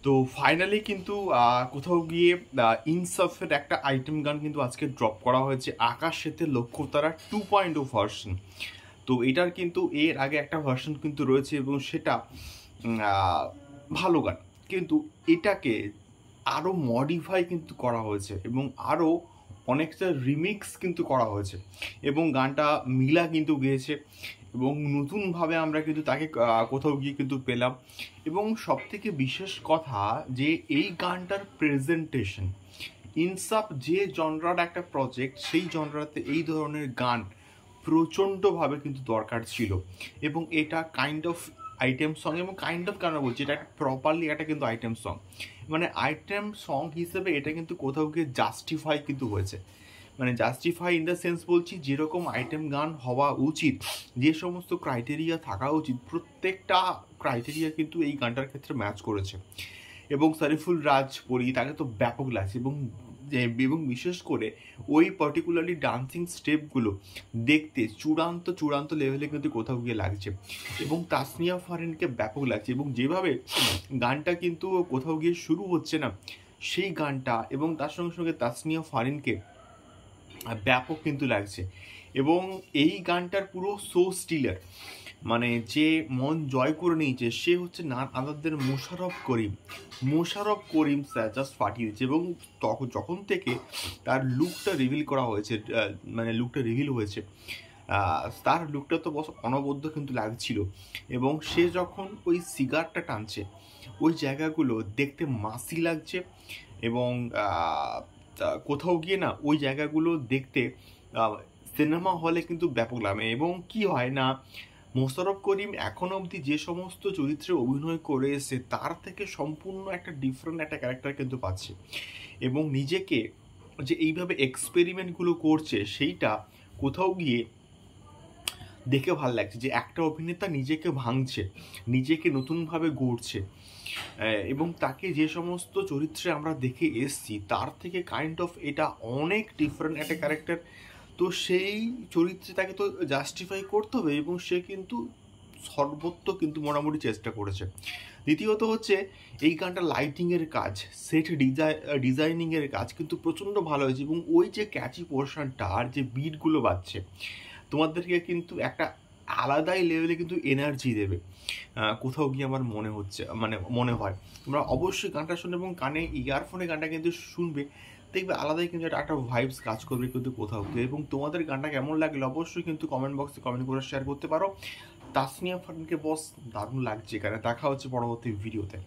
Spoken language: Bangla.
তো ফাইনালি কিন্তু কোথাও গিয়ে ইনসাফের একটা আইটেম গান কিন্তু আজকে ড্রপ করা হয়েছে, আকাশেতে লক্ষ্যতারা 2.0 ভার্সন। তো এটার কিন্তু এর আগে একটা ভার্সন কিন্তু রয়েছে এবং সেটা ভালো গান, কিন্তু এটাকে আরও মডিফাই কিন্তু করা হয়েছে এবং আরও অনেকটা রিমিক্স কিন্তু করা হয়েছে এবং গানটা মিলা কিন্তু গেয়েছে এবং নতুনভাবে আমরা কিন্তু তাকে কোথাও গিয়ে কিন্তু পেলাম। এবং সবথেকে বিশেষ কথা যে এই গানটার প্রেজেন্টেশন, ইনসাফ যে জনরার একটা প্রজেক্ট, সেই জনরাতে এই ধরনের গান প্রচণ্ডভাবে কিন্তু দরকার ছিল এবং এটা কাইন্ড অফ আইটেম সং, এবং কাইন্ড অফ কেন বলছি, এটা প্রপারলি এটা কিন্তু আইটেম সং, মানে আইটেম সং হিসেবে এটা কিন্তু কোথাও গিয়ে জাস্টিফাই কিন্তু হয়েছে। মানে জাস্টিফাই ইন দ্য সেন্স বলছি, যেরকম আইটেম গান হওয়া উচিত, যে সমস্ত ক্রাইটেরিয়া থাকা উচিত, প্রত্যেকটা ক্রাইটেরিয়া কিন্তু এই গানটার ক্ষেত্রে ম্যাচ করেছে। এবং সারিফুল রাজ বলি, তাকে তো ব্যাপক লাগছে এবং বিশেষ করে ওই পার্টিকুলারলি ডান্সিং স্টেপগুলো দেখতে চূড়ান্ত লেভেলে কিন্তু কোথাও গিয়ে লাগছে এবং তাসনিয়া ফারিনকে ব্যাপক লাগছে। এবং যেভাবে গানটা কিন্তু কোথাও গিয়ে শুরু হচ্ছে না, সেই গানটা এবং তার সঙ্গে সঙ্গে তাসনিয়া ফারিনকে ব্যাপক কিন্তু লাগছে। এবং এই গানটার পুরো শো স্টিলার, মানে যে মন জয় করে নিয়েছে সে হচ্ছে না আদারদের মোশাররফ করিম স্যার, জাস্ট ফাটিয়ে দিচ্ছে। এবং যখন থেকে তার লুকটা রিভিল করা হয়েছে, মানে লুকটা রিভিল হয়েছে, তার লুকটা তো বস অনবদ্য কিন্তু লাগছিল। এবং সে যখন ওই সিগারটা টানছে, ওই জায়গাগুলো দেখতে মাসি লাগছে এবং কোথাও গিয়ে না ওই জায়গাগুলো দেখতে সিনেমা হলে কিন্তু ব্যাপক লাগে। এবং কি হয় না, মোশাররফ করিম এখন অবধি যে সমস্ত চরিত্রে অভিনয় করে এসে তার থেকে সম্পূর্ণ একটা ডিফারেন্ট একটা ক্যারেক্টার কিন্তু পাচ্ছে এবং নিজেকে যে এইভাবে এক্সপেরিমেন্টগুলো করছে, সেইটা কোথাও গিয়ে দেখে ভালো লাগছে যে একটা অভিনেতা নিজেকে ভাঙছে, নিজেকে নতুনভাবে গড়ছে এবং তাকে যে সমস্ত চরিত্রে আমরা দেখে এসছি তার থেকে কাইন্ড অফ এটা অনেক ডিফারেন্ট একটা ক্যারেক্টার। তো সেই চরিত্রে তাকে তো জাস্টিফাই করতে হবে এবং সে কিন্তু সর্বত্র কিন্তু মোটামুটি চেষ্টা করেছে। দ্বিতীয়ত হচ্ছে এই গানটা লাইটিংয়ের কাজ, সেট ডিজাইনিংয়ের কাজ কিন্তু প্রচণ্ড ভালো হয়েছে এবং ওই যে ক্যাচি পোর্শনটা আর যে বিটগুলো বাজছে তোমাদেরকে কিন্তু একটা আলাদাই লেভেলে কিন্তু এনার্জি দেবে কোথাও গিয়ে আমার মনে হয়। তোমরা অবশ্যই গানটা শুনবে এবং কানে ইয়ারফোনে গানটা কিন্তু শুনবে, দেখবে আলাদাই কিন্তু একটা ভাইবস কাজ করবে কিন্তু কোথাও গিয়ে। এবং তোমাদের গানটা কেমন লাগলো অবশ্যই কিন্তু কমেন্ট বক্সে কমেন্ট করে শেয়ার করতে পারো। তাসনিয়া ফারিনকে বস দারুণ লাগছে, কারণ দেখা হচ্ছে পরবর্তী ভিডিওতে।